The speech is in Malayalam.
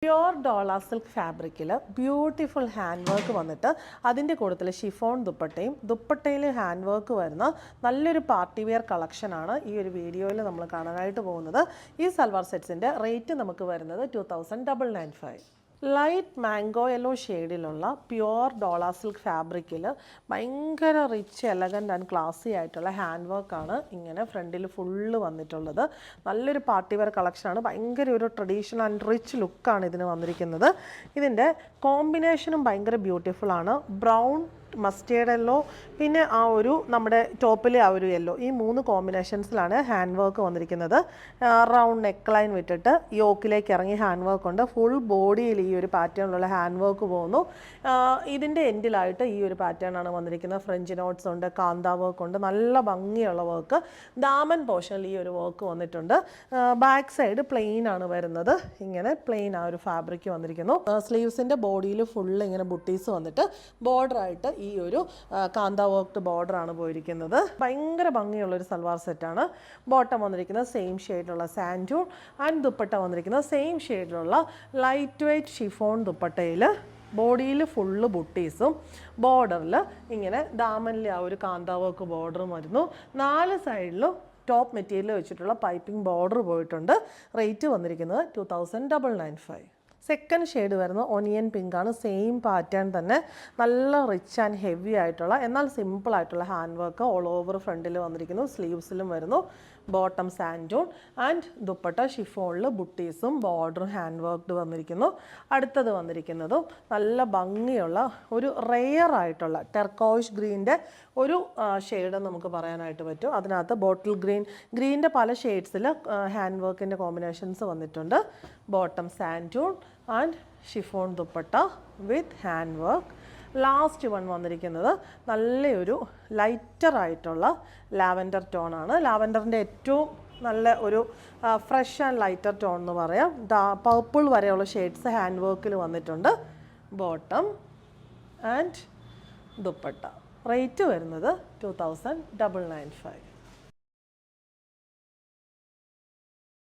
പ്യുവർ ഡോള സിൽക്ക് ഫാബ്രിക്കിൽ ബ്യൂട്ടിഫുൾ ഹാൻഡ് വർക്ക് വന്നിട്ട് അതിൻ്റെ കൂട്ടത്തിൽ ഷിഫോൺ ദുപ്പട്ടയും ദുപ്പട്ടയിൽ ഹാൻഡ് വർക്ക് വരുന്ന നല്ലൊരു പാർട്ടി വെയർ കളക്ഷനാണ് ഈ ഒരു വീഡിയോയിൽ നമ്മൾ കാണാനായിട്ട് പോകുന്നത്. ഈ സൽവാർ സെറ്റ്സിൻ്റെ റേറ്റ് നമുക്ക് വരുന്നത് 2995. Light mango yellow ഷെയ്ഡിലുള്ള pure ഡോള silk ഫാബ്രിക്കിൽ ഭയങ്കര റിച്ച് എലഗൻ്റ് ആൻഡ് ക്ലാസി ആയിട്ടുള്ള ഹാൻഡ് വർക്കാണ് ഇങ്ങനെ ഫ്രണ്ടിൽ ഫുള്ള് വന്നിട്ടുള്ളത്. നല്ലൊരു പാർട്ടി വെയർ കളക്ഷനാണ്. ഭയങ്കര ഒരു ട്രഡീഷണൽ ആൻഡ് റിച്ച് ലുക്കാണ് ഇതിന് വന്നിരിക്കുന്നത്. ഇതിൻ്റെ കോമ്പിനേഷനും ഭയങ്കര ബ്യൂട്ടിഫുൾ ആണ്. ബ്രൗൺ, മസ്റ്റേർഡ് യെല്ലോ, പിന്നെ ആ ഒരു നമ്മുടെ ടോപ്പിലെ ആ ഒരു യെല്ലോ, ഈ 3 കോമ്പിനേഷൻസിലാണ് ഹാൻഡ് വർക്ക് വന്നിരിക്കുന്നത്. റൗണ്ട് നെക്ക് ലൈൻ വിട്ടിട്ട് യോക്കിലേക്ക് ഇറങ്ങി ഹാൻഡ് വർക്ക് ഉണ്ട്. ഫുൾ ബോഡിയിൽ ഈ ഒരു പാറ്റേണിലുള്ള ഹാൻഡ് വർക്ക് പോകുന്നു. ഇതിൻ്റെ എൻഡിലായിട്ട് ഈ ഒരു പാറ്റേൺ ആണ് വന്നിരിക്കുന്നത്. ഫ്രഞ്ച് നോട്ട്സ് ഉണ്ട്, കാന്ത വർക്ക് ഉണ്ട്, നല്ല ഭംഗിയുള്ള വർക്ക്. ദാമൻ പോർഷനിൽ ഈ ഒരു വർക്ക് വന്നിട്ടുണ്ട്. ബാക്ക് സൈഡ് പ്ലെയിൻ ആണ് വരുന്നത്. ഇങ്ങനെ പ്ലെയിൻ ആ ഒരു ഫാബ്രിക് വന്നിരിക്കുന്നു. സ്ലീവ്സിൻ്റെ ബോഡിയിൽ ഫുള്ള് ഇങ്ങനെ ബുട്ടീസ് വന്നിട്ട് ബോർഡറായിട്ട് ഈ ഒരു കാന്ത വർക്ക്ഡ് ബോർഡറാണ് പോയിരിക്കുന്നത്. ഭയങ്കര ഭംഗിയുള്ളൊരു സൽവാർ സെറ്റാണ്. ബോട്ടം വന്നിരിക്കുന്നത് സെയിം ഷെയ്ഡിലുള്ള സാൻഡൂൺ ആൻഡ് ദുപ്പട്ട വന്നിരിക്കുന്നത് സെയിം ഷെയ്ഡിലുള്ള ലൈറ്റ് വെയ്റ്റ് ഷിഫോൺ ദുപ്പട്ടയിൽ ബോഡിയിൽ ഫുള്ള് ബുട്ടീസും ബോർഡറിൽ ഇങ്ങനെ ദാമനിൽ ആ ഒരു കാന്ത വർക്ക് ബോർഡറും വരുന്നു. 4 സൈഡിലും ടോപ്പ് മെറ്റീരിയൽ വെച്ചിട്ടുള്ള പൈപ്പിംഗ് ബോർഡർ പോയിട്ടുണ്ട്. റേറ്റ് വന്നിരിക്കുന്നത് 2995. സെക്കൻഡ് ഷെയ്ഡ് വരുന്നത് ഒനിയൻ പിങ്ക് ആണ്. സെയിം പാറ്റേൺ തന്നെ, നല്ല റിച്ച് ആൻഡ് ഹെവി ആയിട്ടുള്ള എന്നാൽ സിമ്പിൾ ആയിട്ടുള്ള ഹാൻഡ് വർക്ക് ഓൾ ഓവർ ഫ്രണ്ടിൽ വന്നിരിക്കുന്നു. സ്ലീവ്സിലും വരുന്നു. ബോട്ടം സാൻഡൂൺ ആൻഡ് ദുപ്പട്ട ഷിഫോണിൽ ബുട്ടീസും ബോർഡറും ഹാൻഡ് വർക്ക്ഡ് വന്നിരിക്കുന്നു. അടുത്തത് വന്നിരിക്കുന്നതും നല്ല ഭംഗിയുള്ള ഒരു റെയർ ആയിട്ടുള്ള ടെർക്കോയിഷ് ഗ്രീൻ്റെ ഒരു ഷെയ്ഡ് നമുക്ക് പറയാനായിട്ട് പറ്റും. അതിനകത്ത് ബോട്ടിൽ ഗ്രീൻ്റെ പല ഷെയ്ഡ്സിൽ ഹാൻഡ് വർക്കിൻ്റെ കോമ്പിനേഷൻസ് വന്നിട്ടുണ്ട്. Bottom santoon and chiffon dupatta with hand work. Last one വന്നിരിക്കുന്നത് നല്ലൊരു ലൈറ്ററായിട്ടുള്ള ലാവൻഡർ ടോണാണ്. ലാവൻഡറിൻ്റെ ഏറ്റവും നല്ല ഒരു ഫ്രഷ് ആൻഡ് ലൈറ്റർ ടോൺ എന്ന് പറയാം. പർപ്പിൾ വരെയുള്ള ഷെയ്ഡ്സ് ഹാൻഡ് വർക്കിൽ വന്നിട്ടുണ്ട്. Bottom and dupatta. റേറ്റ് വരുന്നത് 2995.